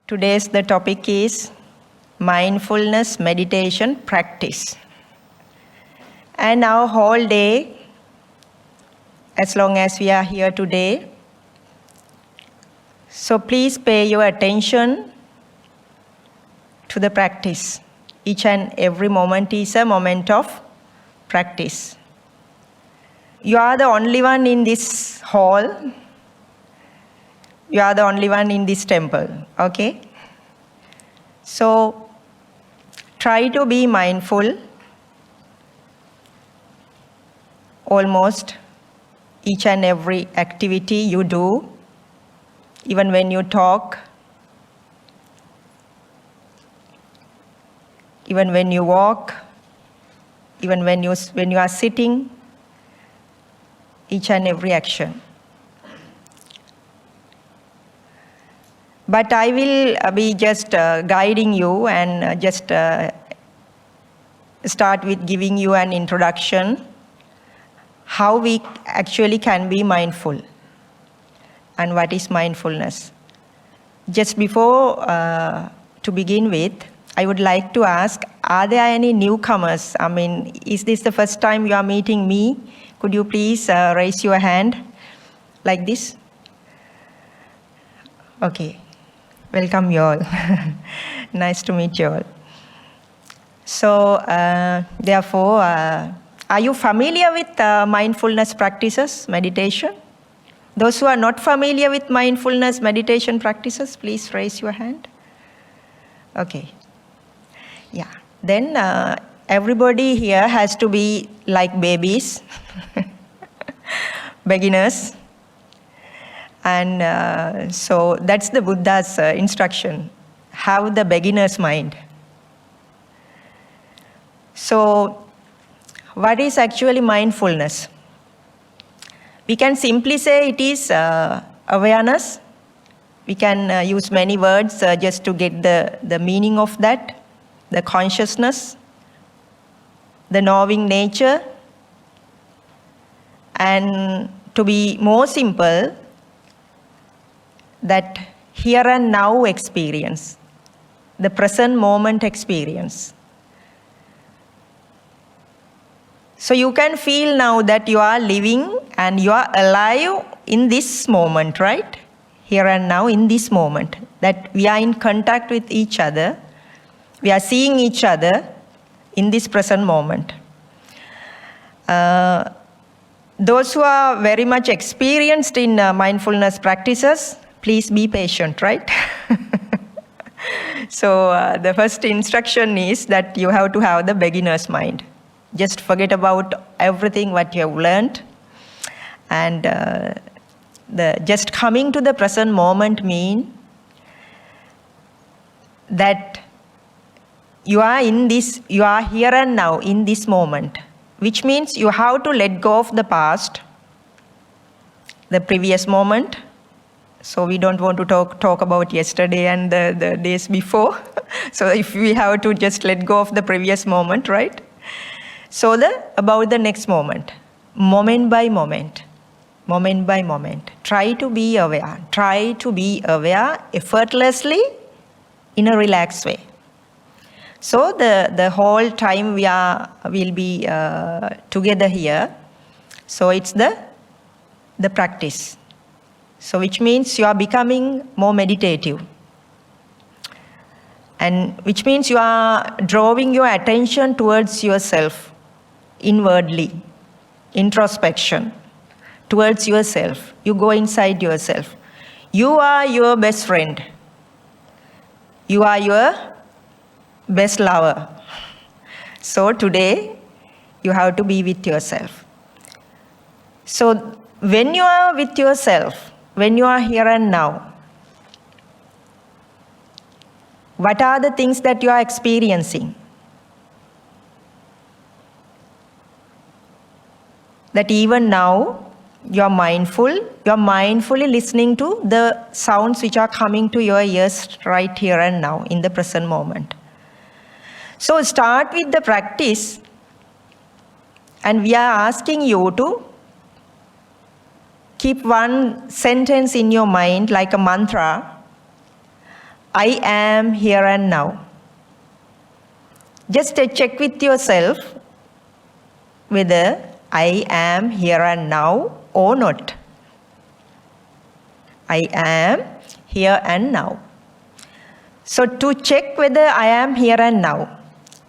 Today's the topic is mindfulness meditation practice. And our whole day, as long as we are here today, so please pay your attention to the practice. Each and every moment is a moment of practice. You are the only one in this hall. You are the only one in this temple, okay? So, try to be mindful almost each and every activity you do, even when you talk, even when you walk, even when you are sitting, each and every action. But I will be just guiding you and just start with giving you an introduction how we actually can be mindful and what is mindfulness. Just before to begin with, I would like to ask, are there any newcomers? I mean, is this the first time you are meeting me? Could you please raise your hand like this? Okay. Welcome you all. Nice to meet you all. So, therefore, are you familiar with mindfulness practices, meditation? Those who are not familiar with mindfulness meditation practices, please raise your hand. Okay. Yeah. Then everybody here has to be like babies, beginners. And so that's the Buddha's instruction. Have the beginner's mind. So, what is actually mindfulness? We can simply say it is awareness. We can use many words just to get the meaning of that, the consciousness, the knowing nature. And to be more simple, that here and now experience, the present moment experience. So you can feel now that you are living and you are alive in this moment, right? Here and now in this moment, that we are in contact with each other, we are seeing each other in this present moment. Those who are very much experienced in mindfulness practices, please be patient, right? So the first instruction is that you have to have the beginner's mind. Just forget about everything what you have learned. And just coming to the present moment means that you are here and now in this moment, which means you have to let go of the past, the previous moment. So we don't want to talk about yesterday and the days before. So if we have to just let go of the previous moment, right? So about the next moment, moment by moment, moment by moment. Try to be aware. Try to be aware effortlessly in a relaxed way. So the whole time we'll be together here. So it's the practice. So which means you are becoming more meditative. And which means you are drawing your attention towards yourself, inwardly, introspection, towards yourself. You go inside yourself. You are your best friend. You are your best lover. So today, you have to be with yourself. So when you are with yourself, when you are here and now, what are the things that you are experiencing? That even now, you are mindfully listening to the sounds which are coming to your ears right here and now, in the present moment. So start with the practice, and we are asking you to keep one sentence in your mind like a mantra. I am here and now. Just check with yourself whether I am here and now or not. I am here and now. So to check whether I am here and now,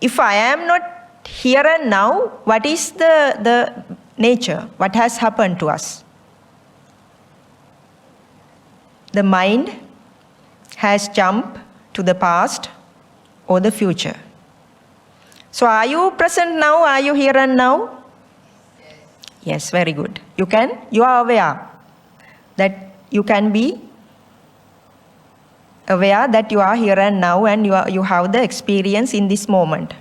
if I am not here and now, what is the nature? What has happened to us? The mind has jumped to the past or the future. So are you present now? Are you here and now? Yes, very good. You are aware that you can be aware that you are here and now, and you have the experience in this moment.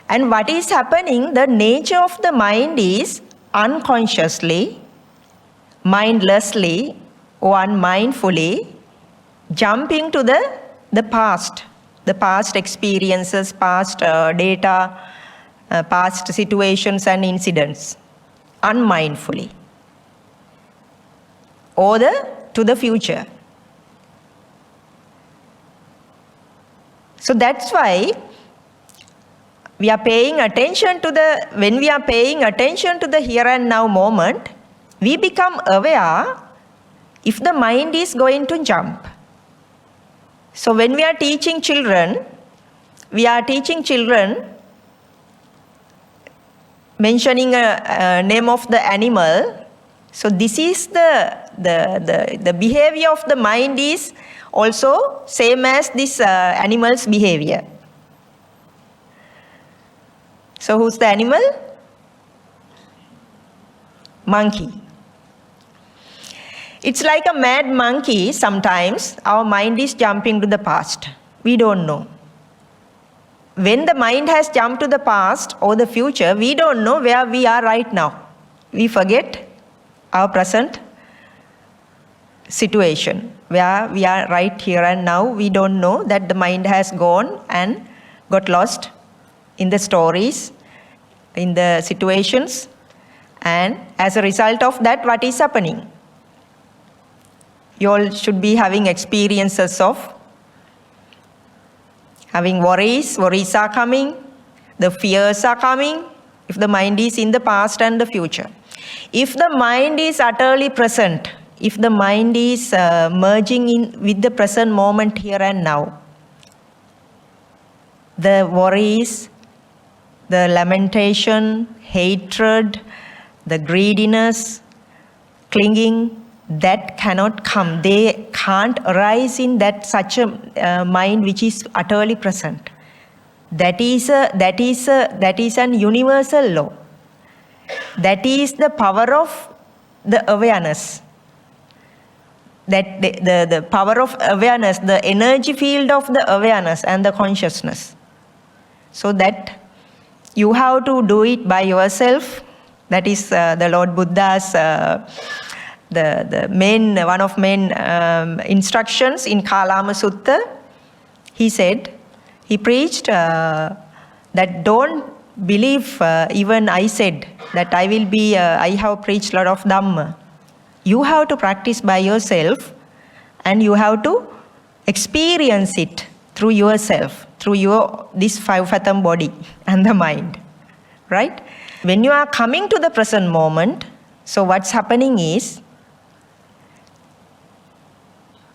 And what is happening, the nature of the mind is unconsciously, mindlessly or unmindfully jumping to the past experiences, past data, past situations and incidents, unmindfully, or to the future. So that's why we are paying attention when we are paying attention to the here and now moment, we become aware if the mind is going to jump. So when we are teaching children mentioning a name of the animal. So this is the behavior of the mind is also same as this animal's behavior. So who's the animal? Monkey. It's like a mad monkey. Sometimes our mind is jumping to the past. We don't know. When the mind has jumped to the past or the future, we don't know where we are right now. We forget our present situation, where we are right here and now. We don't know that the mind has gone and got lost in the stories, in the situations, and as a result of that, what is happening? You all should be having experiences of having worries are coming, the fears are coming, if the mind is in the past and the future. If the mind is utterly present, if the mind is merging in with the present moment here and now, the worries, the lamentation, hatred, the greediness, clinging, that cannot come. They can't arise in that such a mind which is utterly present. That is an universal law. That is the power of the awareness. That the power of awareness, the energy field of the awareness and the consciousness. So that you have to do it by yourself. That is the Lord Buddha's one of main instructions in Kalama Sutta. He preached that don't believe even I said that I have preached a lot of Dhamma. You have to practice by yourself and you have to experience it through yourself, through this five-fathom body and the mind, right? When you are coming to the present moment, so what's happening is,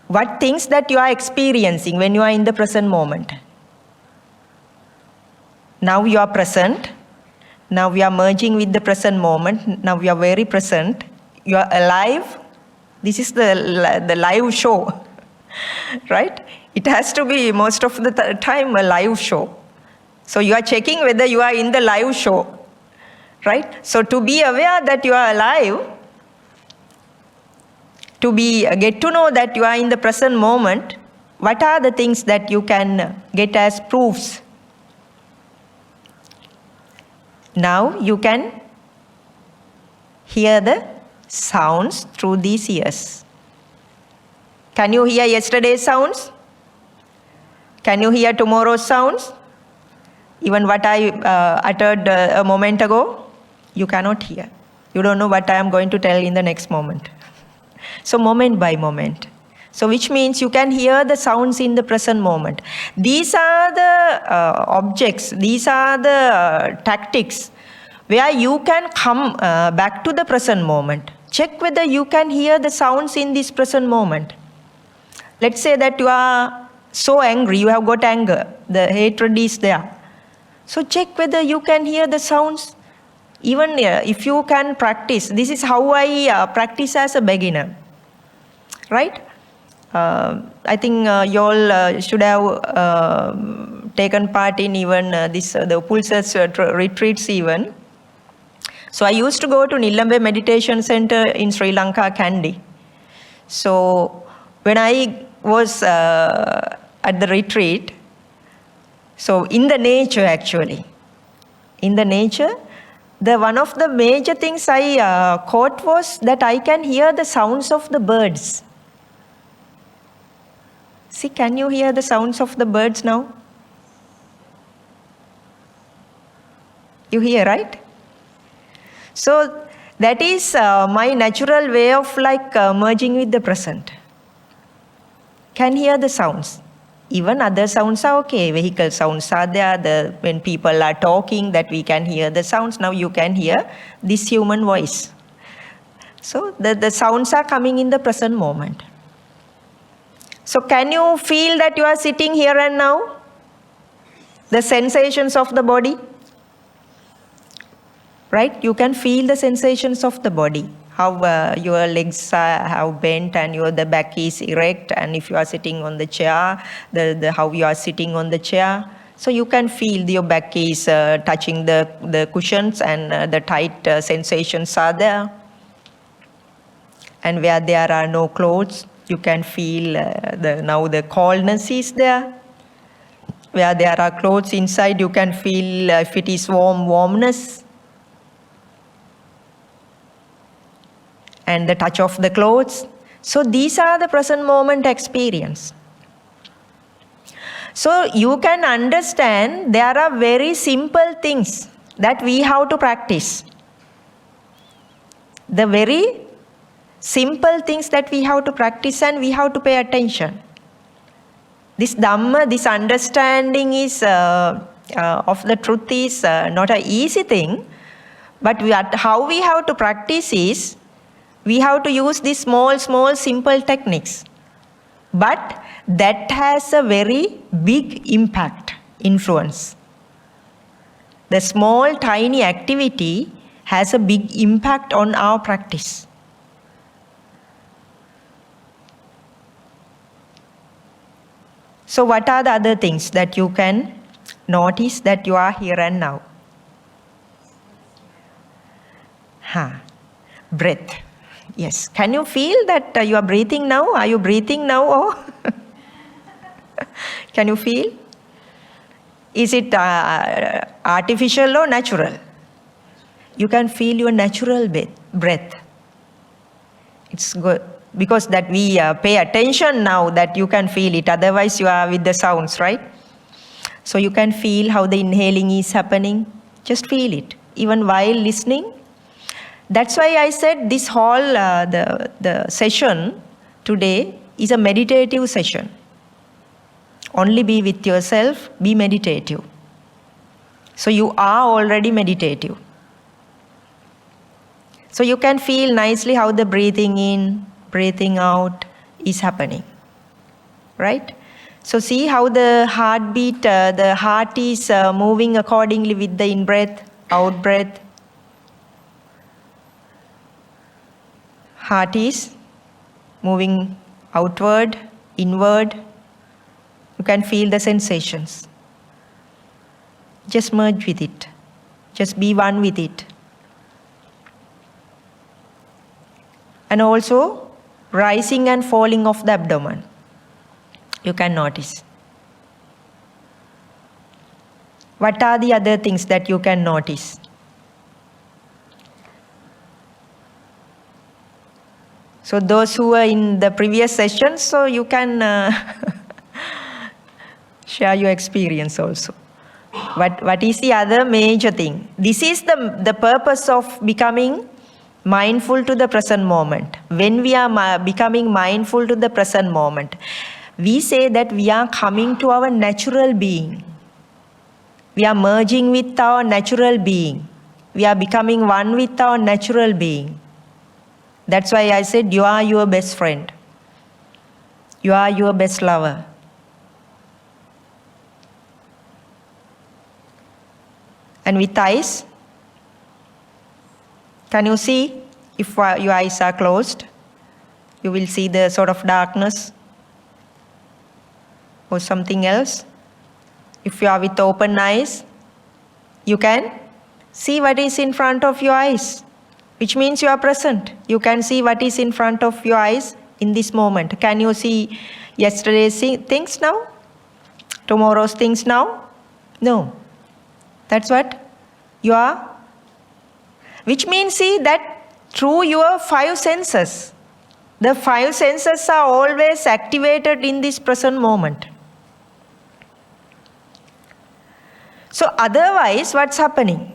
what things that you are experiencing when you are in the present moment? Now you are present. Now we are merging with the present moment. Now we are very present. You are alive. This is the live show, right? It has to be most of the time a live show. So you are checking whether you are in the live show, right? So to be aware that you are alive, to get to know that you are in the present moment, what are the things that you can get as proofs? Now you can hear the sounds through these ears. Can you hear yesterday's sounds? Can you hear tomorrow's sounds? Even what I uttered a moment ago, you cannot hear. You don't know what I am going to tell in the next moment. So moment by moment. So which means you can hear the sounds in the present moment. These are the objects, these are the tactics where you can come back to the present moment. Check whether you can hear the sounds in this present moment. Let's say that you are so angry, you have got anger, the hatred is there. So check whether you can hear the sounds. Even if you can practice, this is how I practice as a beginner, right? I think you all should have taken part in even the Pulses retreats even. So I used to go to Nilambe Meditation Center in Sri Lanka, Kandy. So when I was at the retreat, so in the nature actually, in the nature, one of the major things I caught was that I can hear the sounds of the birds. See, can you hear the sounds of the birds now? You hear, right? So that is my natural way of merging with the present. Can hear the sounds. Even other sounds are okay. Vehicle sounds are there. When people are talking, that we can hear the sounds. Now you can hear this human voice. So the sounds are coming in the present moment. So can you feel that you are sitting here and now? The sensations of the body? Right? You can feel the sensations of the body. How your legs have bent and the back is erect, and if you are sitting on the chair, how you are sitting on the chair. So you can feel your back is touching the cushions, and the tight sensations are there. And where there are no clothes, you can feel now the coldness is there. Where there are clothes inside, you can feel if it is warmness. And the touch of the clothes. So these are the present moment experience. So you can understand there are very simple things that we have to practice. The very simple things that we have to practice and we have to pay attention. This Dhamma, this understanding is of the truth is not an easy thing, but how we have to practice is we have to use these small, simple techniques. But that has a very big impact, influence. The small, tiny activity has a big impact on our practice. So what are the other things that you can notice that you are here and now? Breath. Yes. Can you feel that you are breathing now? Are you breathing now? Oh? Can you feel? Is it artificial or natural? You can feel your natural breath. It's good. Because that we pay attention now that you can feel it. Otherwise you are with the sounds, right? So you can feel how the inhaling is happening. Just feel it. Even while listening. That's why I said this whole, the session today is a meditative session. Only be with yourself, be meditative. So you are already meditative. So you can feel nicely how the breathing in, breathing out is happening. Right? So see how the heartbeat, the heart is moving accordingly with the in-breath, out-breath. Heart is moving outward, inward. You can feel the sensations. Just merge with it. Just be one with it. And also rising and falling of the abdomen. You can notice. What are the other things that you can notice? So those who were in the previous sessions, so you can share your experience also. What is the other major thing? This is the purpose of becoming mindful to the present moment. When we are becoming mindful to the present moment, we say that we are coming to our natural being. We are merging with our natural being. We are becoming one with our natural being. That's why I said you are your best friend. You are your best lover. And with eyes, can you see? If your eyes are closed, you will see the sort of darkness or something else. If you are with open eyes, you can see what is in front of your eyes, which means you are present. You can see what is in front of your eyes in this moment. Can you see yesterday's things now? Tomorrow's things now? No. That's what you are. Which means, see, that through your 5 senses, the 5 senses are always activated in this present moment. So otherwise, what's happening?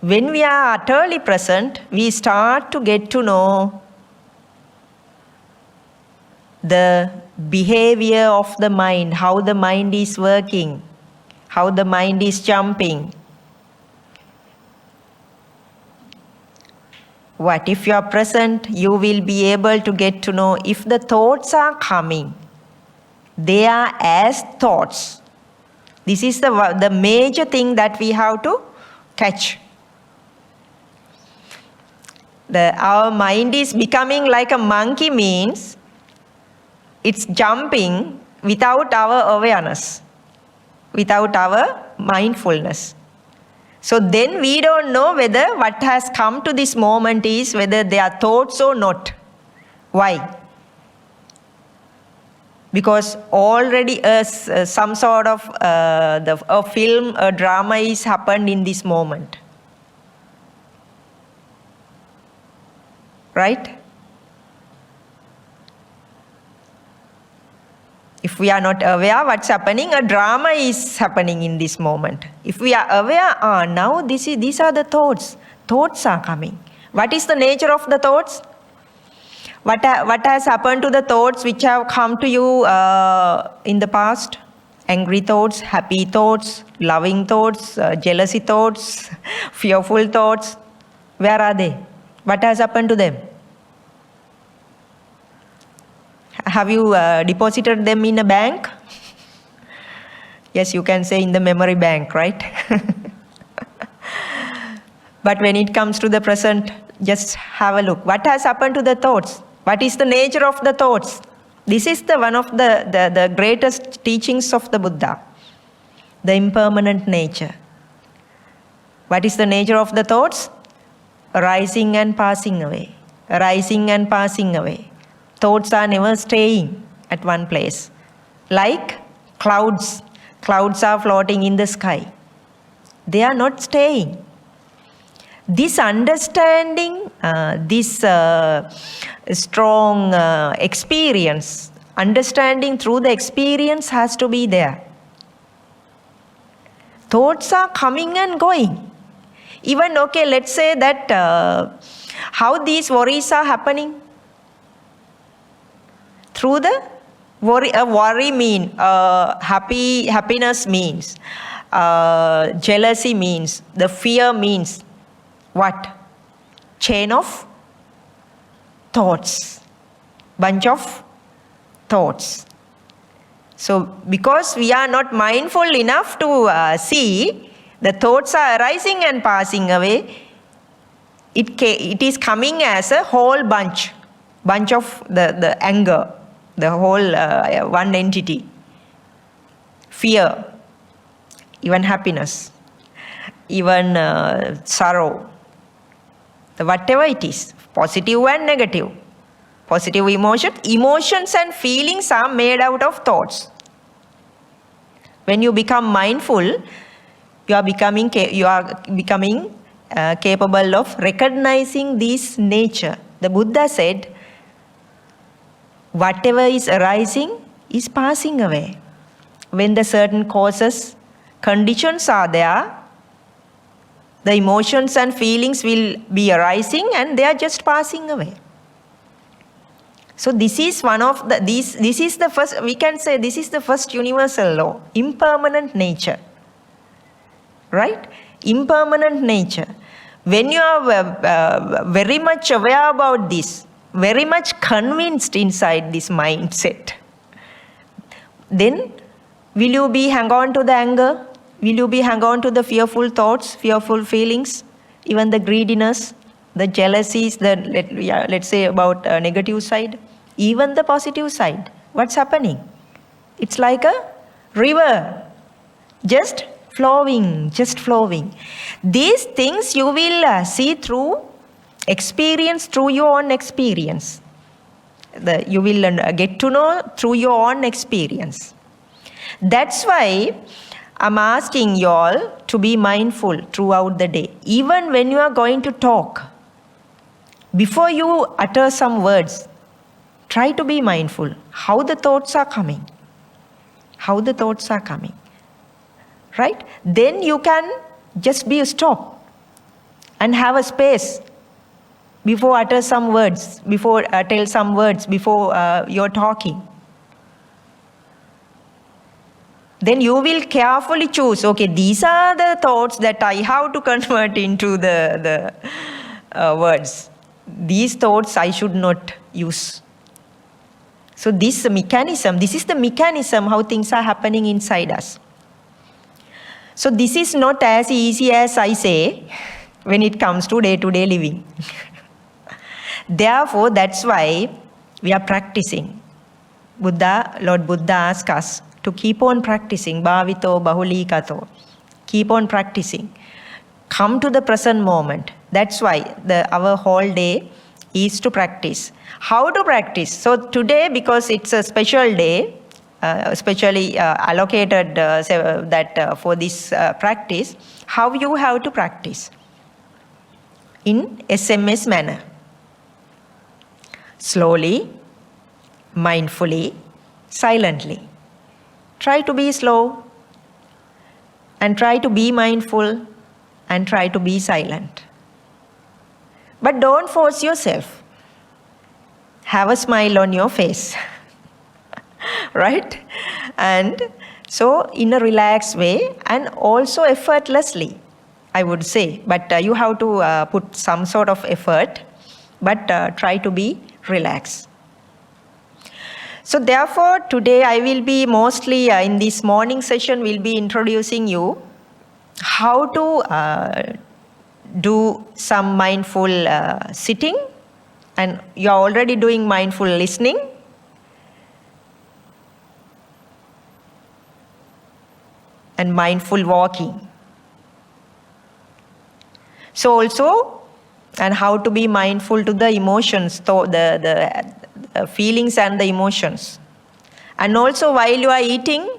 When we are utterly present, we start to get to know the behavior of the mind, how the mind is working, how the mind is jumping. What if you are present, you will be able to get to know if the thoughts are coming, they are as thoughts. This is the major thing that we have to catch. Our mind is becoming like a monkey means it's jumping without our awareness, without our mindfulness. So then we don't know whether what has come to this moment is whether they are thoughts or not. Why? Because already some sort of a film, a drama is happened in this moment. Right? If we are not aware what's happening, a drama is happening in this moment. If we are aware, now these are the thoughts. Thoughts are coming. What is the nature of the thoughts? What has happened to the thoughts which have come to you in the past? Angry thoughts, happy thoughts, loving thoughts, jealousy thoughts, fearful thoughts. Where are they? What has happened to them? Have you deposited them in a bank? Yes, you can say in the memory bank, right? But when it comes to the present, just have a look. What has happened to the thoughts? What is the nature of the thoughts? This is one of the greatest teachings of the Buddha, the impermanent nature. What is the nature of the thoughts? Arising and passing away. Arising and passing away. Thoughts are never staying at one place. Like clouds. Clouds are floating in the sky. They are not staying. This understanding, this strong experience, understanding through the experience has to be there. Thoughts are coming and going. Even, okay, let's say that how these worries are happening. Through the worry, worry means happiness means, jealousy means, the fear means what? Chain of thoughts, bunch of thoughts. So because we are not mindful enough to see the thoughts are arising and passing away, it is coming as a whole bunch of the anger, the whole one entity, fear, even happiness, even sorrow, whatever it is, positive and negative. Positive emotions and feelings are made out of thoughts. When you become mindful, you are becoming capable of recognizing this nature. The Buddha said, whatever is arising is passing away. When the certain causes, conditions are there, The emotions and feelings will be arising and they are just passing away. So this is one of the, this is the first, we can say this is the first universal law, impermanent nature. Right? Impermanent nature. When you are very much aware about this, very much convinced inside this mindset, then will you be hang on to the anger? Will you be hang on to the fearful thoughts, fearful feelings, even the greediness, the jealousies, let's say about negative side, even the positive side? What's happening? It's like a river, just flowing, just flowing. These things you will see through experience, through your own experience. You will get to know through your own experience. That's why I'm asking you all to be mindful throughout the day. Even when you are going to talk, before you utter some words, try to be mindful how the thoughts are coming. How the thoughts are coming. Right? Then you can just be stop and have a space before utter some words, before tell some words, before you're talking. Then you will carefully choose, okay, these are the thoughts that I have to convert into the words. These thoughts I should not use. So this mechanism, this is the mechanism how things are happening inside us. So this is not as easy as I say when it comes to day-to-day living. Therefore, that's why we are practicing. Lord Buddha asked us to keep on practicing. Bhavito bahulikato. Keep on practicing. Come to the present moment. That's why our whole day is to practice. How to practice? So today, because it's a special day, especially allocated for this practice, how you have to practice? In SMS manner. Slowly, mindfully, silently. Try to be slow and try to be mindful and try to be silent. But don't force yourself. Have a smile on your face. Right? And so in a relaxed way and also effortlessly, I would say. But you have to put some sort of effort, but try to be relaxed. So therefore, today I will be mostly in this morning session, will be introducing you how to do some mindful sitting, and you are already doing mindful listening. And mindful walking. So also, and how to be mindful to the emotions, the feelings and the emotions. And also while you are eating,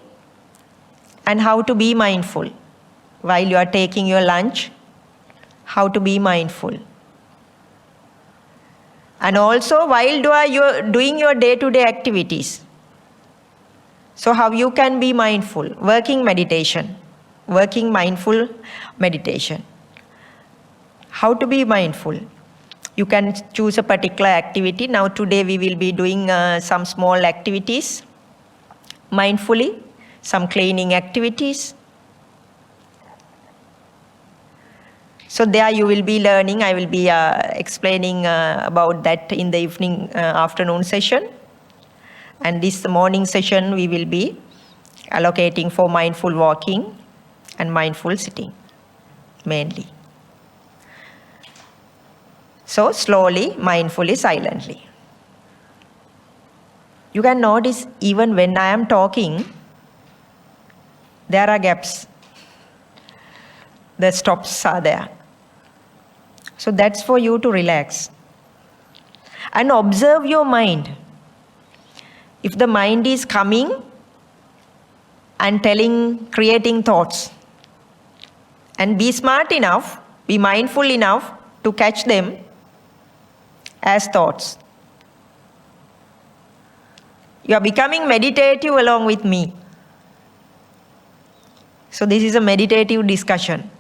and how to be mindful. While you are taking your lunch, how to be mindful. And also while you are doing your day-to-day activities. So how you can be mindful, working mindful meditation. How to be mindful? You can choose a particular activity. Now today we will be doing some small activities mindfully, some cleaning activities. So there you will be learning. I will be explaining about that in the afternoon session. And this morning session we will be allocating for mindful walking and mindful sitting mainly. So slowly, mindfully, silently. You can notice even when I am talking, there are gaps. The stops are there. So that's for you to relax. And observe your mind. If the mind is coming and creating thoughts, and be smart enough, be mindful enough to catch them as thoughts. You are becoming meditative along with me. So this is a meditative discussion.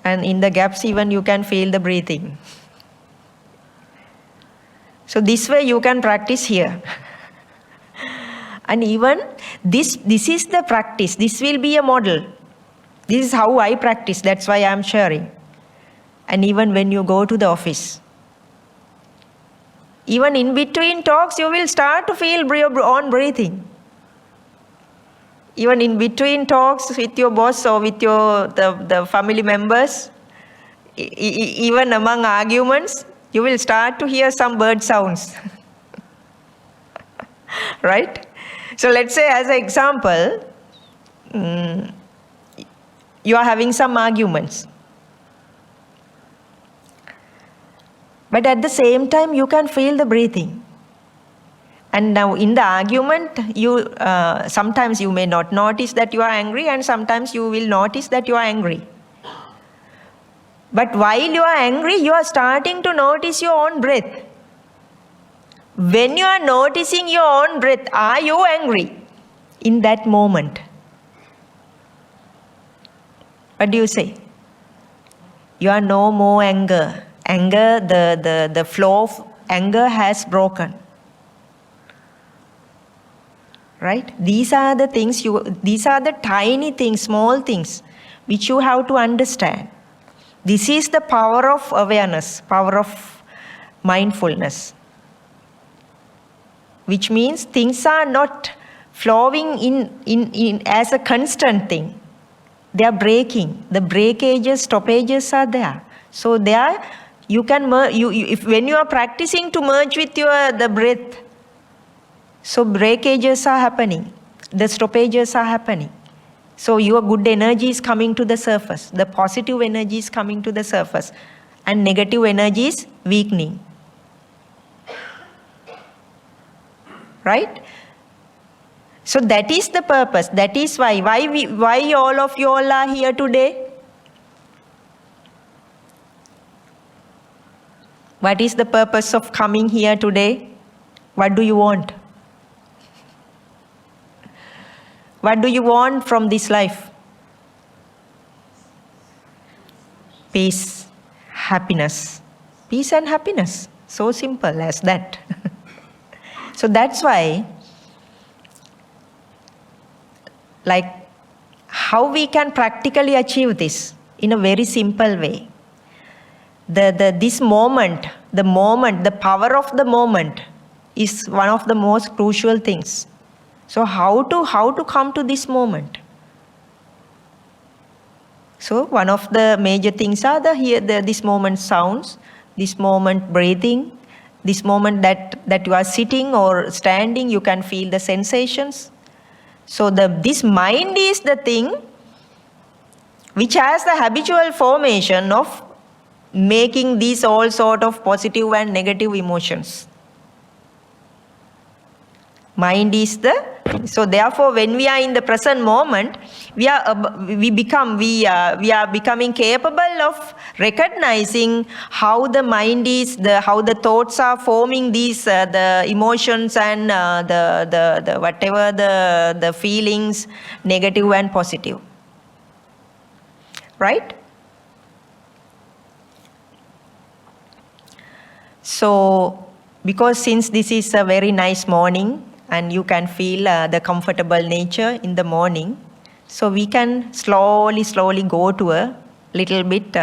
And in the gaps even you can feel the breathing. So this way you can practice here. And even this is the practice. This will be a model. This is how I practice. That's why I'm sharing. And even when you go to the office, even in between talks, you will start to feel your own breathing. Even in between talks with your boss or with the family members, even among arguments, you will start to hear some bird sounds. Right? So let's say as an example, you are having some arguments. But at the same time, you can feel the breathing. And now in the argument, sometimes you may not notice that you are angry, and sometimes you will notice that you are angry. But while you are angry, you are starting to notice your own breath. When you are noticing your own breath, are you angry in that moment? What do you say? You are no more anger. Anger, the flow of anger has broken. Right? These are the things these are the tiny things, small things, which you have to understand. This is the power of awareness, power of mindfulness. Which means things are not flowing in as a constant thing. They are breaking. The breakages, stoppages are there. So there you can if when you are practicing to merge with the breath, so breakages are happening, the stoppages are happening. So your good energy is coming to the surface, the positive energy is coming to the surface, and negative energy is weakening. Right? So that is the purpose. That is why all of you all are here today. What is the purpose of coming here today? What do you want? What do you want from this life? Peace, happiness. Peace and happiness. So simple as that. So that's why, like, how we can practically achieve this in a very simple way. This moment, the power of the moment is one of the most crucial things. So how to come to this moment? So one of the major things are this moment sounds, this moment breathing, this moment that you are sitting or standing, you can feel the sensations. So this mind is the thing which has the habitual formation of making these all sort of positive and negative emotions. Mind is so therefore when we are in the present moment, we are becoming capable of recognizing how the mind is, how the thoughts are forming these the emotions and the whatever the feelings, negative and positive. Right? So because since this is a very nice morning, and you can feel the comfortable nature in the morning, so we can slowly go to a little bit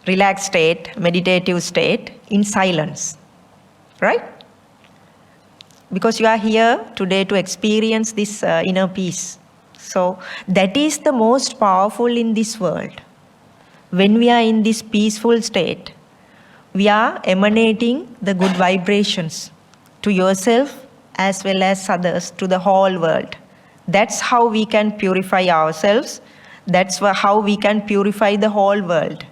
relaxed state, meditative state in silence, right? Because you are here today to experience this inner peace. So that is the most powerful in this world. When we are in this peaceful state, we are emanating the good vibrations to yourself as well as others, to the whole world. That's how we can purify ourselves. That's how we can purify the whole world.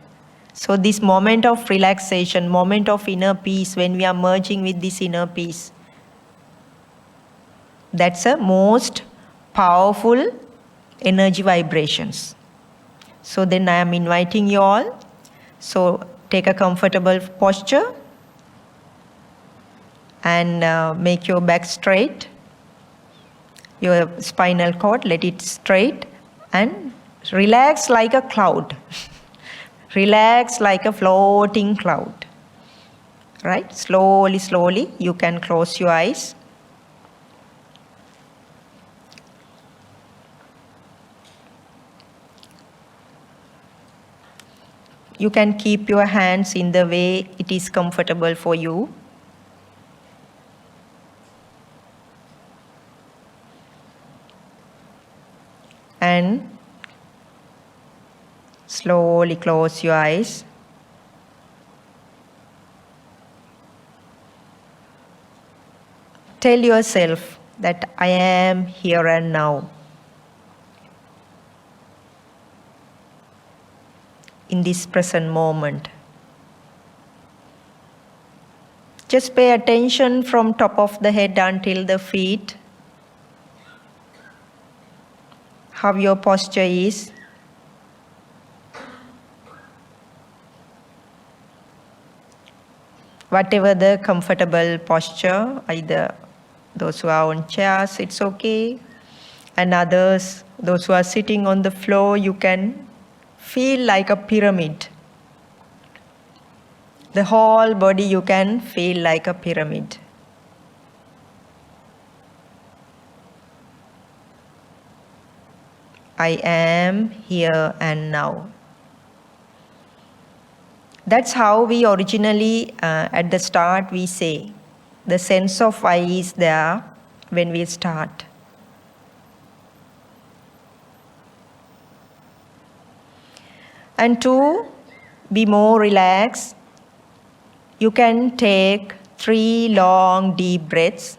So this moment of relaxation, moment of inner peace, when we are merging with this inner peace, that's a most powerful energy vibrations. So then I am inviting you all. So take a comfortable posture and make your back straight. Your spinal cord, let it straight. And relax like a cloud. Relax like a floating cloud. Right? Slowly, slowly, you can close your eyes. You can keep your hands in the way it is comfortable for you. And slowly close your eyes. Tell yourself that I am here and now. In this present moment. Just pay attention from top of the head until the feet. How your posture is. Whatever the comfortable posture, either those who are on chairs, it's okay. And others, those who are sitting on the floor, you can feel like a pyramid. The whole body you can feel like a pyramid. I am here and now. That's how we originally, at the start, we say. The sense of I is there when we start. And to be more relaxed, you can take 3 long deep breaths.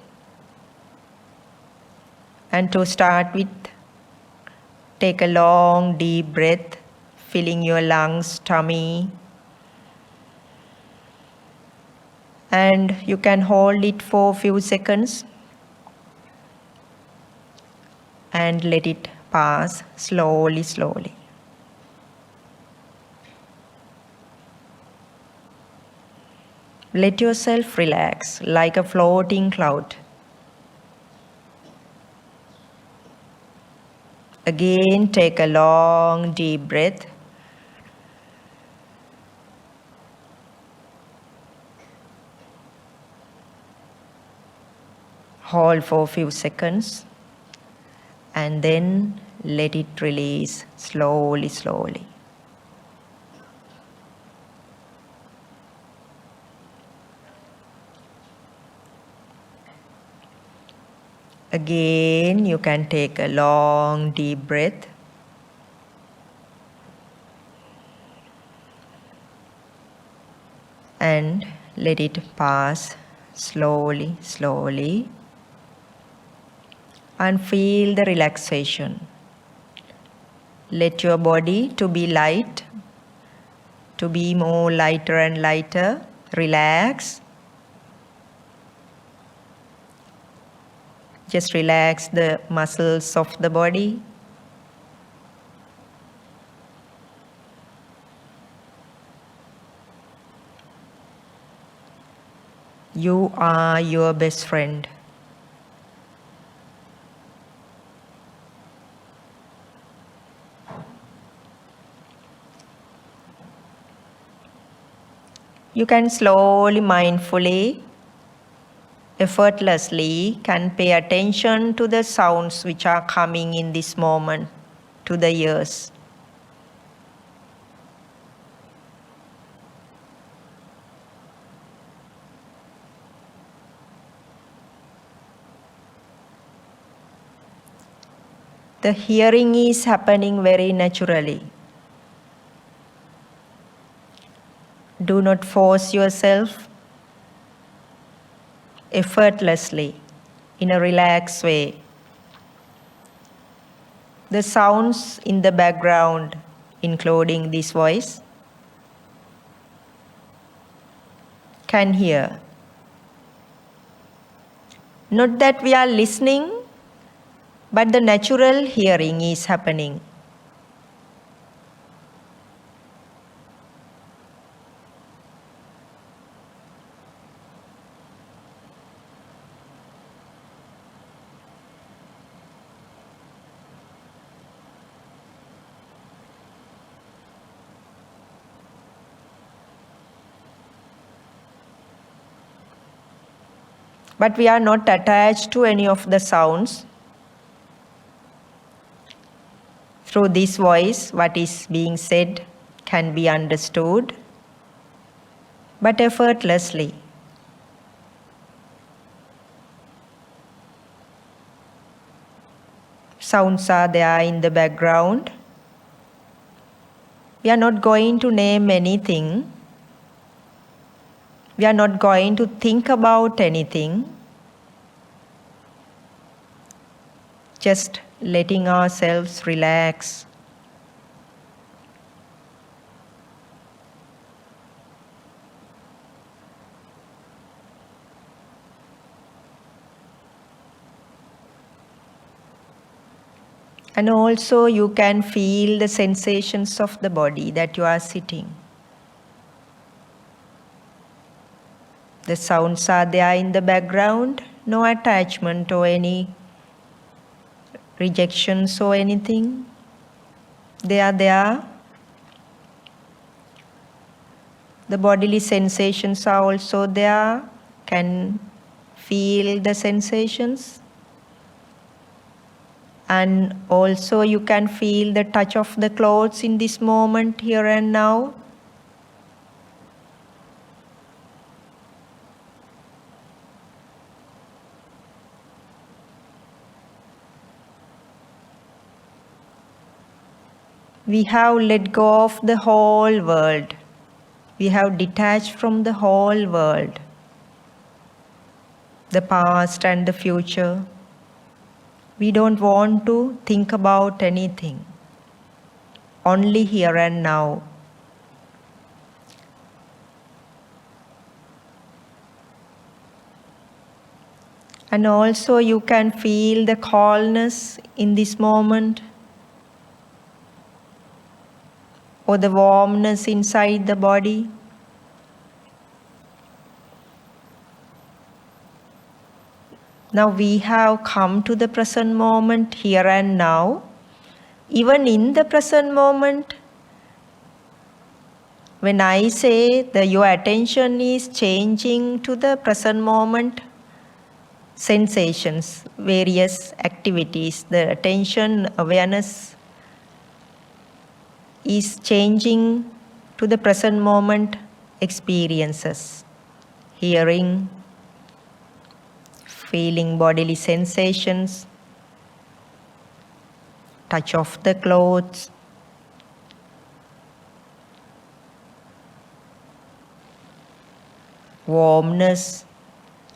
And to start with, take a long deep breath, filling your lungs, tummy. And you can hold it for a few seconds. And let it pass slowly, slowly. Let yourself relax like a floating cloud. Again, take a long, deep breath. Hold for a few seconds. And then let it release slowly, slowly. Again, you can take a long, deep breath. And let it pass slowly, slowly. And feel the relaxation. Let your body to be light, to be more lighter and lighter. Relax. Just relax the muscles of the body. You are your best friend. You can slowly, mindfully, effortlessly can pay attention to the sounds which are coming in this moment to the ears. The hearing is happening very naturally. Do not force yourself. Effortlessly, in a relaxed way. The sounds in the background, including this voice, can hear. Not that we are listening, but the natural hearing is happening. But we are not attached to any of the sounds. Through this voice, what is being said can be understood, but effortlessly. Sounds are there in the background. We are not going to name anything. We are not going to think about anything. Just letting ourselves relax. And also you can feel the sensations of the body that you are sitting. The sounds are there in the background, no attachment or any rejections or anything. They are there. The bodily sensations are also there. Can feel the sensations. And also you can feel the touch of the clothes in this moment, here and now. We have let go of the whole world. We have detached from the whole world, the past and the future. We don't want to think about anything, only here and now. And also you can feel the coldness in this moment, or the warmness inside the body. Now we have come to the present moment, here and now. Even in the present moment, when I say that your attention is changing to the present moment, sensations, various activities, the attention, awareness is changing to the present moment experiences, hearing, feeling bodily sensations, touch of the clothes, warmness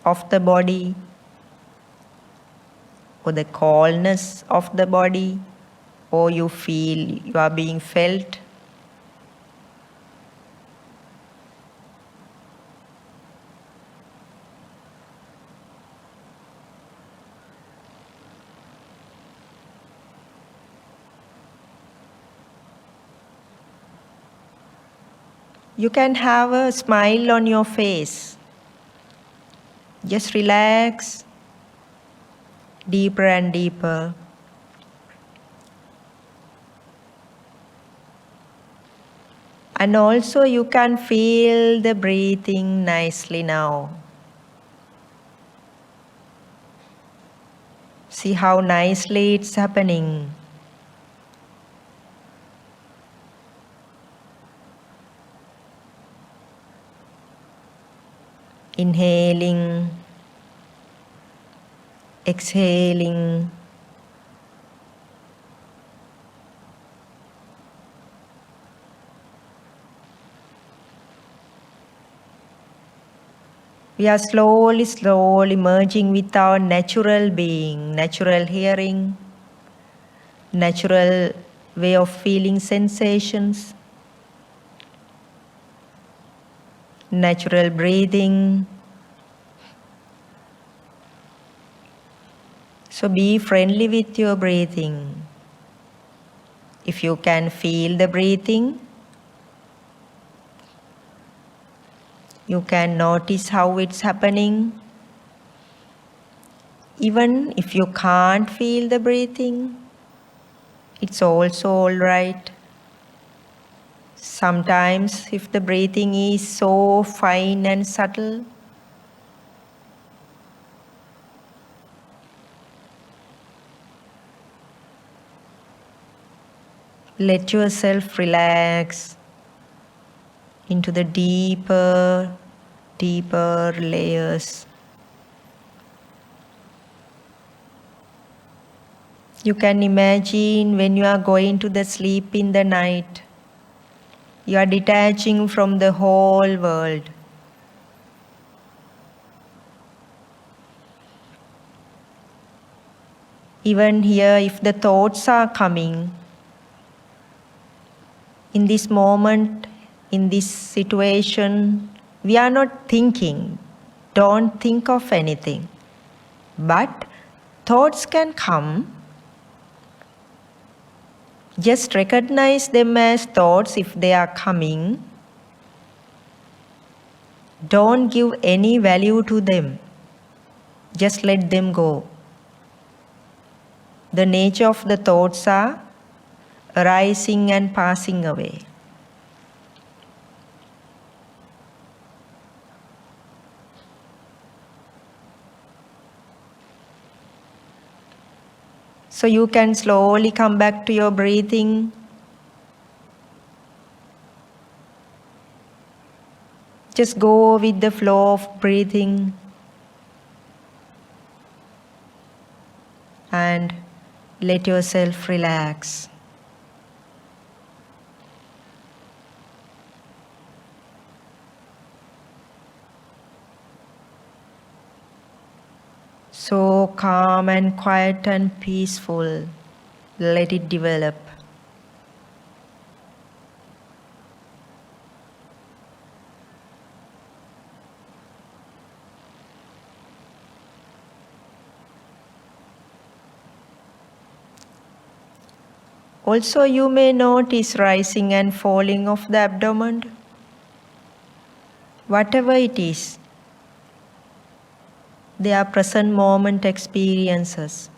of the body, or the coldness of the body, or you feel you are being felt. You can have a smile on your face. Just relax deeper and deeper. And also you can feel the breathing nicely now. See how nicely it's happening. Inhaling, exhaling. We are slowly merging with our natural being, natural hearing, natural way of feeling sensations, natural breathing. So be friendly with your breathing. If you can feel the breathing, you can notice how it's happening. Even if you can't feel the breathing, it's also all right. Sometimes if the breathing is so fine and subtle, Let yourself relax into the deeper, deeper layers. You can imagine when you are going to the sleep in the night, you are detaching from the whole world. Even here, if the thoughts are coming, in this moment, in this situation, we are not thinking. Don't think of anything. But thoughts can come. Just recognize them as thoughts if they are coming. Don't give any value to them. Just let them go. The nature of the thoughts are arising and passing away. So you can slowly come back to your breathing. Just go with the flow of breathing and let yourself relax. So calm and quiet and peaceful. Let it develop. Also, you may notice rising and falling of the abdomen. Whatever it is, they are present moment experiences.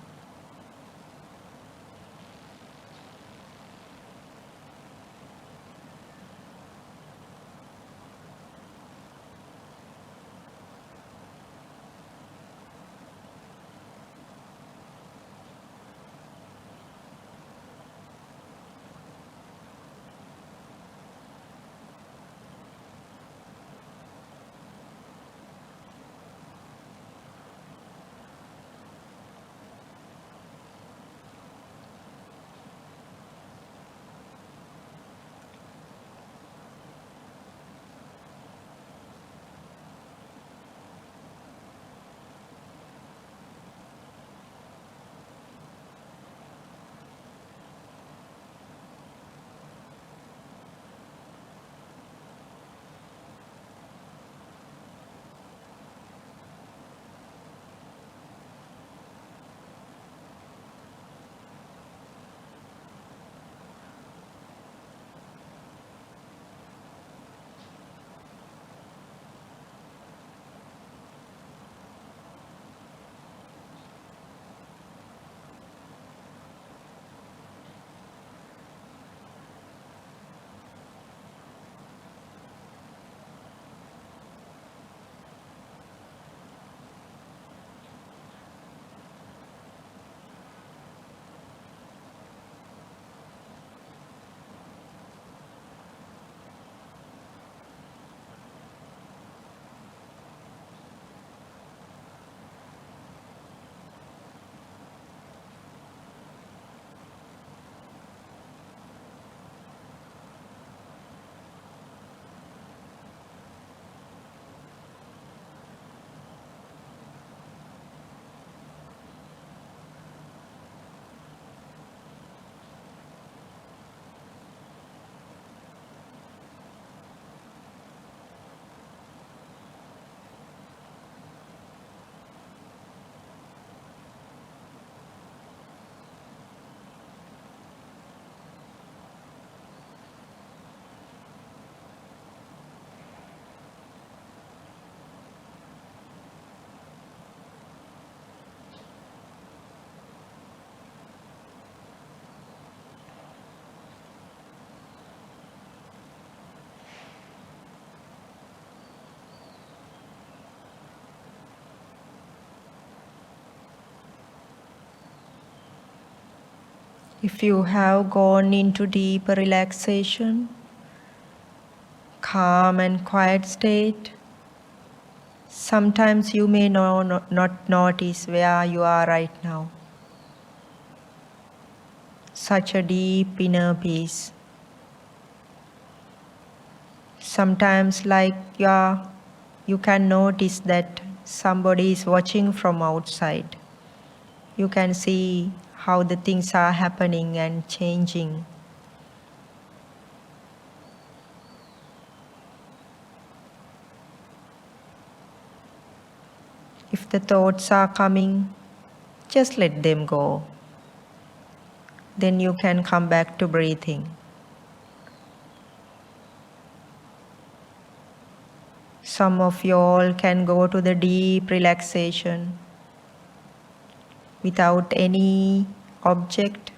If you have gone into deeper relaxation, calm and quiet state, sometimes you may not notice where you are right now. Such a deep inner peace. Sometimes like you can notice that somebody is watching from outside. You can see how the things are happening and changing. If the thoughts are coming, just let them go. Then you can come back to breathing. Some of you all can go to the deep relaxation without any object,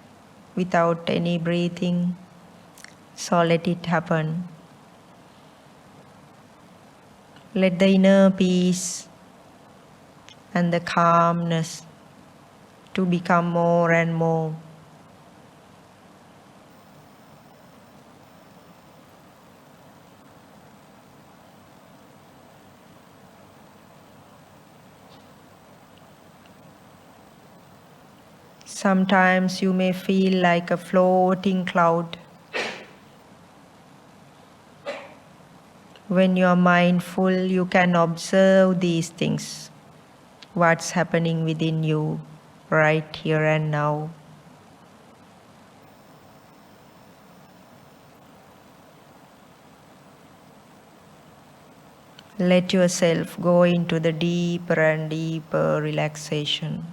without any breathing. So let it happen. Let the inner peace and the calmness to become more and more. Sometimes you may feel like a floating cloud. When you are mindful, you can observe these things. What's happening within you right here and now. Let yourself go into the deeper and deeper relaxation.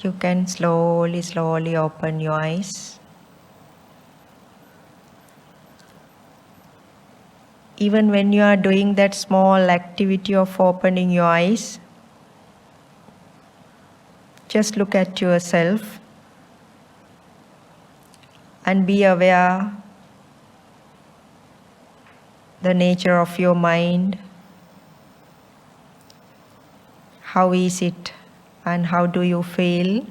You can slowly, slowly open your eyes. Even when you are doing that small activity of opening your eyes, just look at yourself and be aware the nature of your mind. How is it and how do you feel?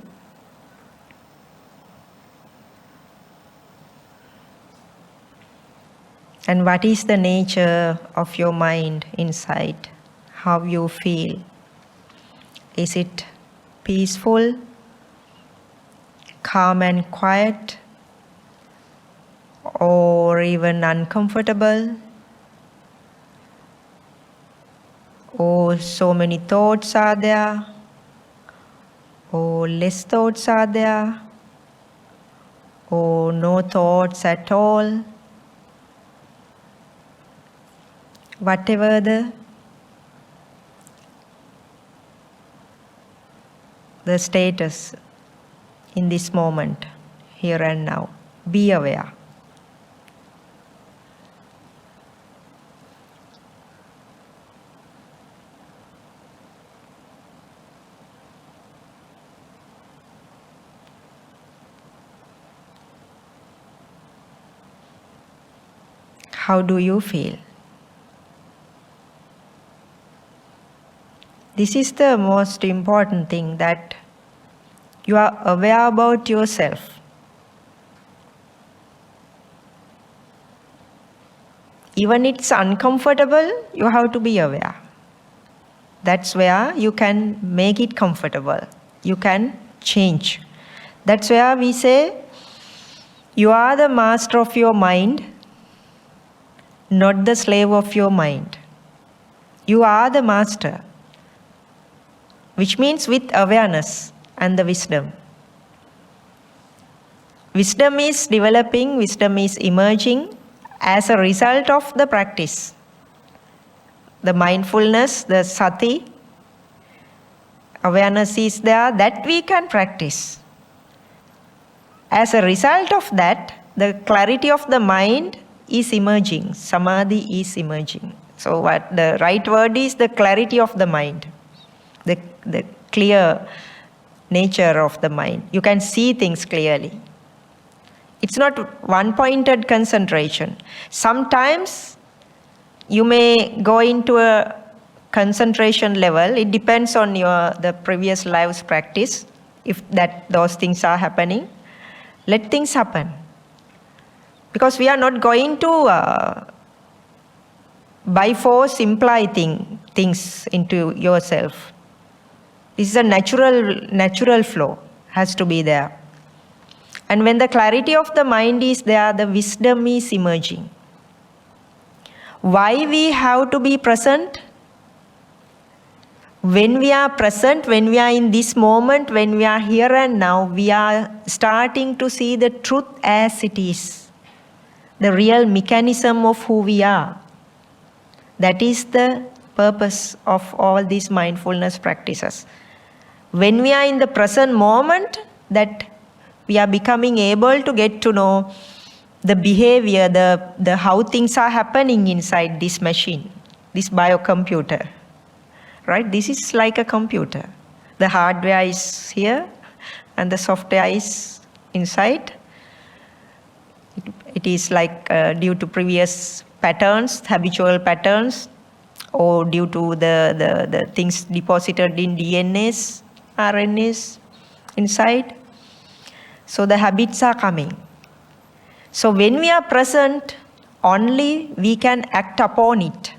And what is the nature of your mind inside? How you feel? Is it peaceful, calm and quiet, or even uncomfortable? Or so many thoughts are there? Or less thoughts are there? Or no thoughts at all? Whatever the status in this moment, here and now, be aware. How do you feel? This is the most important thing, that you are aware about yourself. Even it's uncomfortable, you have to be aware. That's where you can make it comfortable. You can change. That's where we say, you are the master of your mind, not the slave of your mind. You are the master, which means with awareness and the wisdom. Wisdom is developing, wisdom is emerging as a result of the practice. The mindfulness, the sati, awareness is there, that we can practice. As a result of that, the clarity of the mind is emerging, samadhi is emerging. So what the right word is, the clarity of the mind. The clear nature of the mind. You can see things clearly. It's not one-pointed concentration. Sometimes you may go into a concentration level. It depends on the previous lives practice. If those things are happening, let things happen. Because we are not going to by force imply things into yourself. This is a natural flow, has to be there. And when the clarity of the mind is there, the wisdom is emerging. Why we have to be present? When we are present, when we are in this moment, when we are here and now, we are starting to see the truth as it is. The real mechanism of who we are. That is the purpose of all these mindfulness practices. When we are in the present moment, that we are becoming able to get to know the behavior, the how things are happening inside this machine, this biocomputer. Right? This is like a computer. The hardware is here and the software is inside. It is like due to previous patterns, habitual patterns, or due to the things deposited in DNAs, RNAs inside. So the habits are coming. So when we are present, only we can act upon it.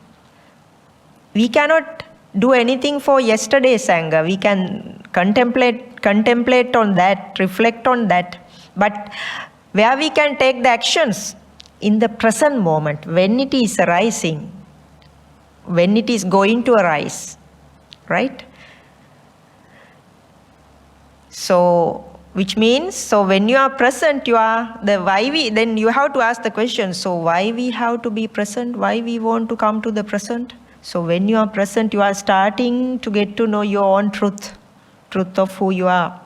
We cannot do anything for yesterday's anger. We can contemplate on that, reflect on that. But where we can take the actions in the present moment, when it is arising, when it is going to arise, right? So, which means, so when you are present, then you have to ask the question, so why we have to be present? Why we want to come to the present? So when you are present, you are starting to get to know your own truth of who you are.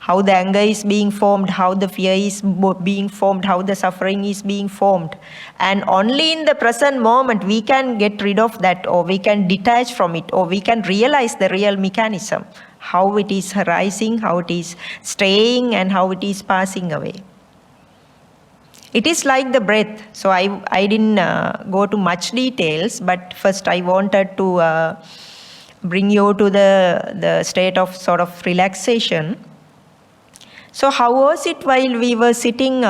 how the anger is being formed, how the fear is being formed, how the suffering is being formed. And only in the present moment we can get rid of that, or we can detach from it, or we can realize the real mechanism, how it is arising, how it is staying, and how it is passing away. It is like the breath. So I didn't go to much details, but first I wanted to bring you to the state of sort of relaxation. So how was it while we were sitting?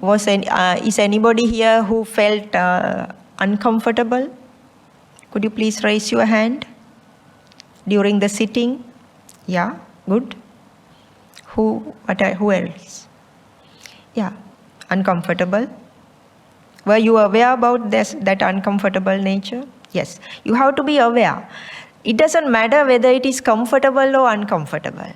Is anybody here who felt uncomfortable? Could you please raise your hand during the sitting? Yeah, good. Who else? Yeah, uncomfortable. Were you aware about that uncomfortable nature? Yes, you have to be aware. It doesn't matter whether it is comfortable or uncomfortable.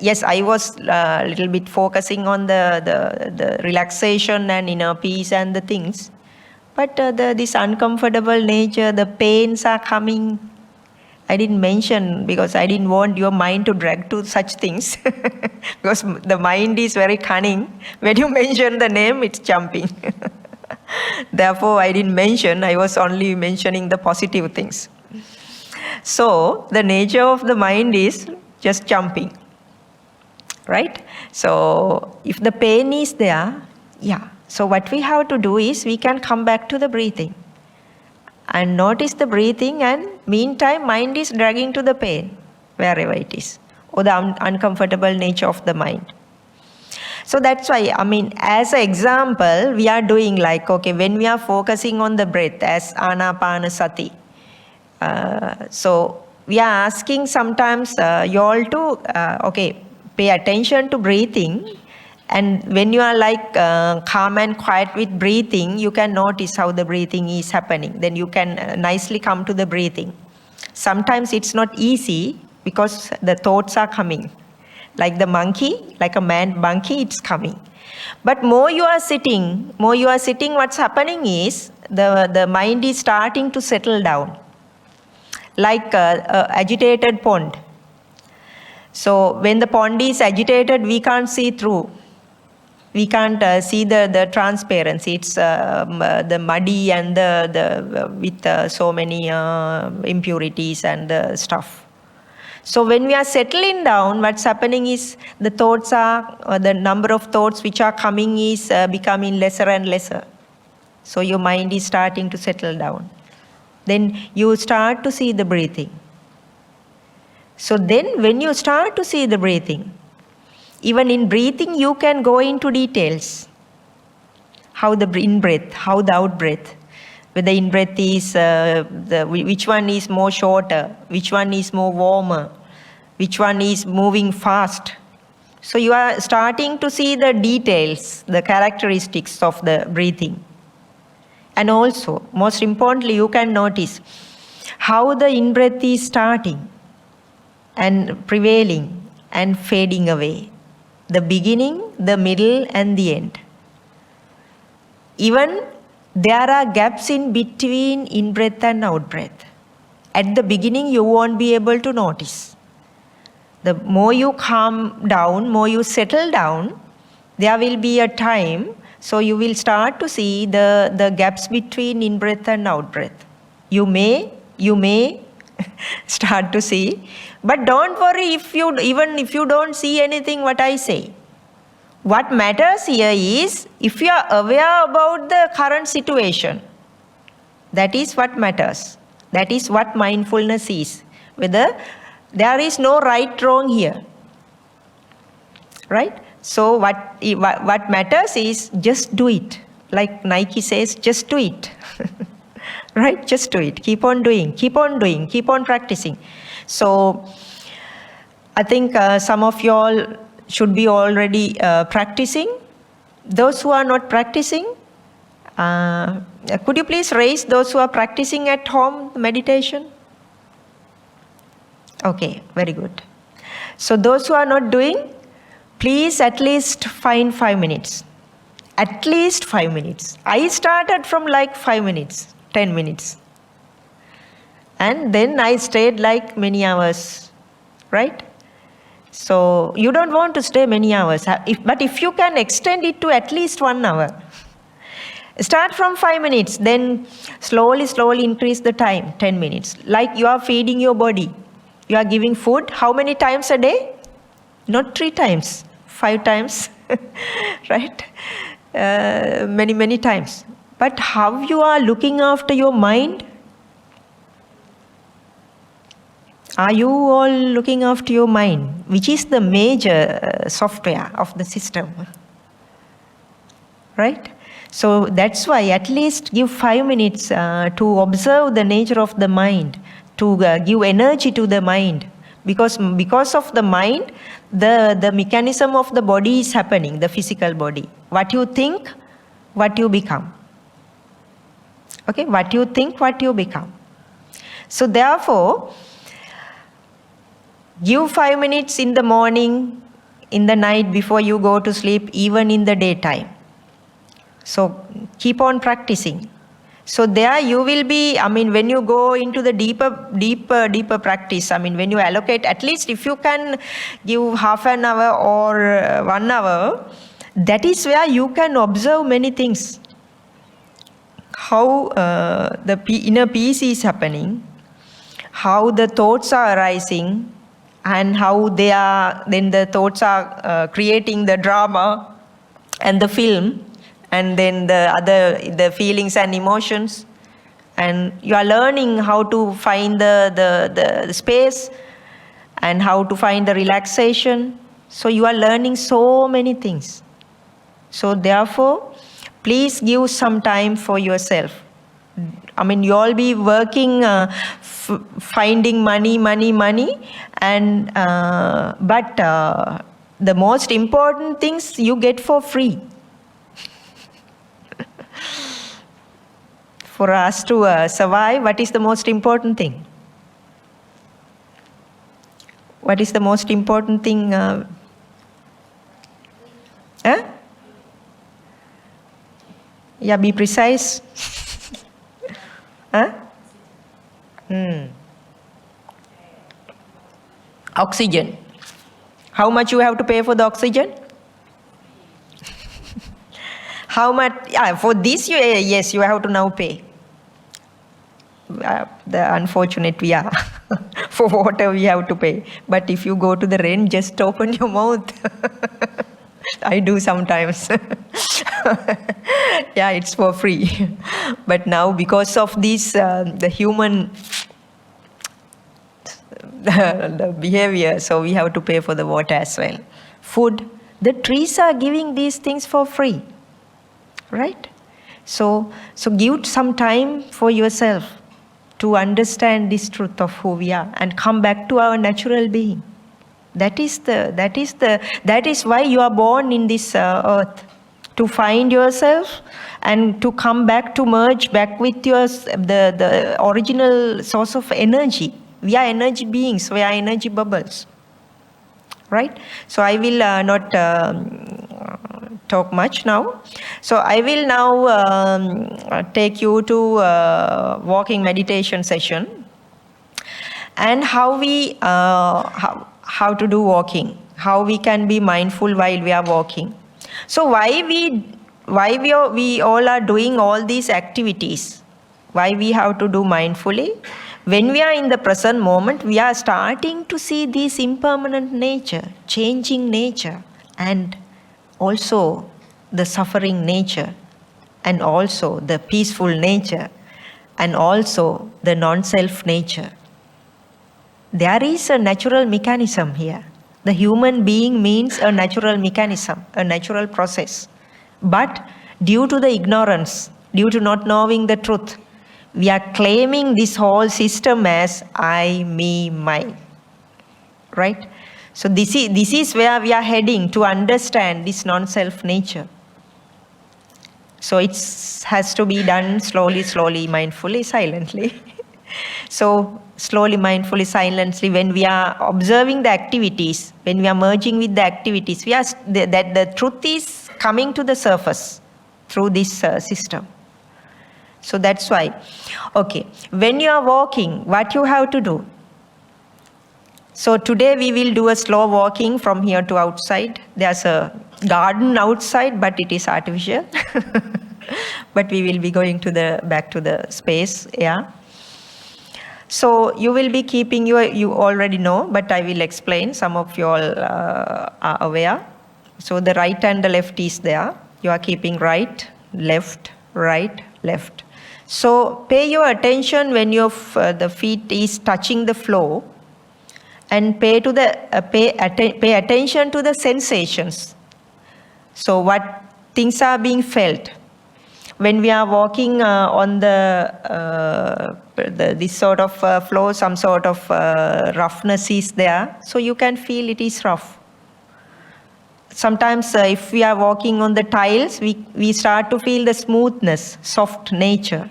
Yes, I was a little bit focusing on the relaxation and inner peace and the things, but this uncomfortable nature, the pains are coming. I didn't mention because I didn't want your mind to drag to such things because the mind is very cunning. When you mention the name, it's jumping. Therefore, I didn't mention, I was only mentioning the positive things. So, the nature of the mind is just jumping, right? So, if the pain is there, yeah. So, what we have to do is we can come back to the breathing and notice the breathing, and meantime, mind is dragging to the pain, wherever it is, or the uncomfortable nature of the mind. So that's why, as an example, we are doing like, okay, when we are focusing on the breath as anapanasati, so we are asking sometimes you all to, pay attention to breathing. And when you are like calm and quiet with breathing, you can notice how the breathing is happening. Then you can nicely come to the breathing. Sometimes it's not easy because the thoughts are coming. Like the monkey, like a mad monkey, it's coming. But more you are sitting, what's happening is the mind is starting to settle down. Like a agitated pond. So when the pond is agitated, we can't see through. We can't see the transparency. It's the muddy and with so many impurities and stuff. So when we are settling down, what's happening is the thoughts the number of thoughts which are coming is becoming lesser and lesser. So your mind is starting to settle down. Then you start to see the breathing. So then when you start to see the breathing, even in breathing you can go into details. How the in-breath, how the out-breath. Whether in-breath is, which one is more shorter, which one is more warmer, which one is moving fast. So you are starting to see the details, the characteristics of the breathing. And also, most importantly, you can notice how the in-breath is starting and prevailing and fading away. The beginning, the middle, and the end. Even there are gaps in between in-breath and out-breath. At the beginning, you won't be able to notice. The more you calm down, more you settle down, there will be a time, so you will start to see the gaps between in-breath and out-breath. You may start to see, but don't worry even if you don't see anything what I say. What matters here is if you are aware about the current situation. That is what matters. That is what mindfulness is. Whether there is no right wrong here. Right? So what matters is just do it. Like Nike says, just do it. Right? Just do it. Keep on doing, keep on practicing. So I think some of you all should be already practicing. Those who are not practicing, could you please raise those who are practicing at home meditation? Okay, very good. So those who are not doing, please at least find 5 minutes. At least 5 minutes. I started from like 5 minutes, 10 minutes. And then I stayed like many hours. right? So you don't want to stay many hours, but if you can extend it to at least 1 hour, start from 5 minutes, then slowly increase the time, 10 minutes. Like you are feeding your body. You are giving food, how many times a day? Not 3 times, 5 times, right? Many times. But how you are looking after your mind? Are you all looking after your mind, which is the major software of the system? Right? So that's why at least give 5 minutes to observe the nature of the mind, to give energy to the mind. Because of the mind, the mechanism of the body is happening, the physical body. What you think, what you become. Okay, what you think, what you become. So therefore, give 5 minutes in the morning, in the night before you go to sleep, even in the daytime. So keep on practicing. So there you will be, when you go into the deeper practice, when you allocate, at least if you can give half an hour or 1 hour, that is where you can observe many things. How the inner peace is happening, how the thoughts are arising, and how then the thoughts are creating the drama and the film, and then the feelings and emotions, and you are learning how to find the space and how to find the relaxation. So you are learning so many things. So therefore, please give some time for yourself. You all be working, finding money, and but the most important things you get for free. For us to survive, what is the most important thing? What is the most important thing? Yeah, be precise. Oxygen. How much you have to pay for the oxygen? How much? For this, yes, you have to now pay. The unfortunate we are. For water we have to pay. But if you go to the rain, just open your mouth. I do sometimes. Yeah, it's for free. But now because of this, the human the behavior, so we have to pay for the water as well. Food, the trees are giving these things for free. Right? So give some time for yourself to understand this truth of who we are and come back to our natural being. That is why you are born in this earth, to find yourself and to come back, to merge back with the original source of energy. We are energy beings, we are energy bubbles. Right? So I will not talk much now. So I will now take you to walking meditation session, and how we how to do walking, how we can be mindful while we are walking. So why we all are doing all these activities? Why we have to do mindfully? When we are in the present moment, we are starting to see this impermanent nature, changing nature, and also the suffering nature, and also the peaceful nature, and also the non-self nature. There is a natural mechanism here. The human being means a natural mechanism, a natural process. But due to the ignorance, due to not knowing the truth, we are claiming this whole system as I, me, mine. Right? So this is where we are heading, to understand this non-self nature. So it has to be done slowly, mindfully, silently. So slowly, mindfully, silently, when we are observing the activities, when we are merging with the activities, that the truth is coming to the surface through this system. So that's why. Okay, when you are walking, what you have to do? So today we will do a slow walking from here to outside. There's a garden outside, but it is artificial. But we will be going to back to the space, yeah. So you will be keeping you already know, but I will explain. Some of you all are aware. So the right and the left is there. You are keeping right, left, right, left. So pay your attention when the feet is touching the floor, and pay attention to the sensations. So what things are being felt when we are walking on this sort of floor. Some sort of roughness is there, so you can feel it is rough. Sometimes if we are walking on the tiles, we start to feel the smoothness, soft nature.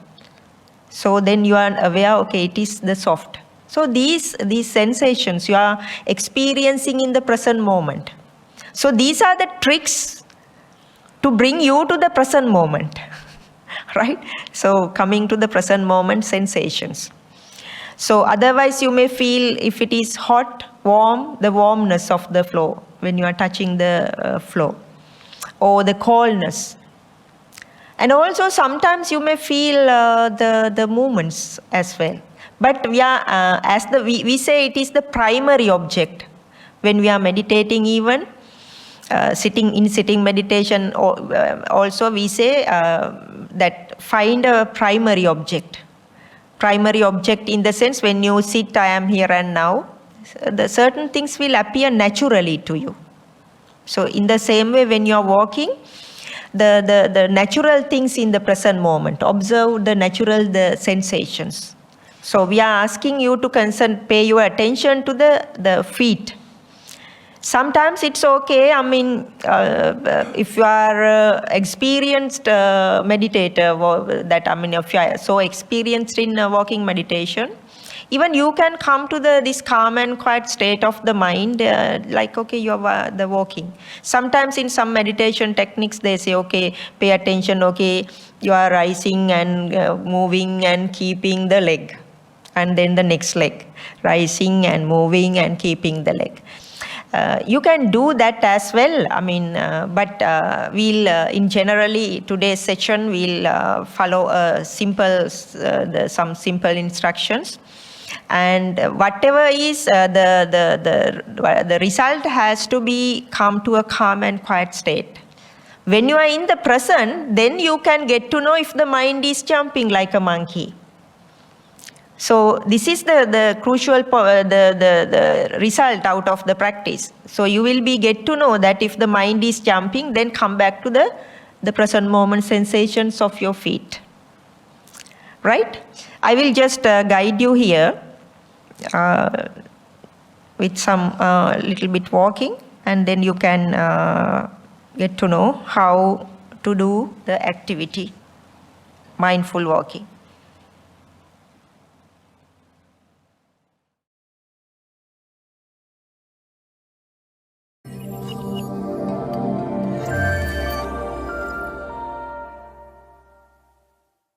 So then you are aware, okay, it is the soft. So these sensations you are experiencing in the present moment. So these are the tricks to bring you to the present moment, right? So coming to the present moment sensations. So otherwise you may feel if it is hot, warm, the warmness of the floor when you are touching the floor, or the coldness. And also sometimes you may feel the movements as well. But we are, we say it is the primary object. When we are meditating even, sitting meditation, also we say that find a primary object. Primary object in the sense when you sit, I am here and now, the certain things will appear naturally to you. So in the same way when you are walking, the natural things in the present moment, observe the sensations. So we are asking you to pay your attention to the feet. Sometimes it's okay, I mean, if you are experienced meditator, if you are so experienced in walking meditation, even you can come to this calm and quiet state of the mind, like, okay, you are the walking. Sometimes in some meditation techniques, they say, okay, pay attention, okay, you are rising and moving and keeping the leg. And then the next leg, rising and moving and keeping the leg. You can do that as well. I mean, but we'll in generally today's session we'll follow some simple instructions, and whatever is the result has to be come to a calm and quiet state. When you are in the present, then you can get to know if the mind is jumping like a monkey. So this is the crucial the result out of the practice. So you will get to know that if the mind is jumping, then come back to the present moment sensations of your feet. Right? I will just guide you here with some little bit walking, and then you can get to know how to do the activity, mindful walking.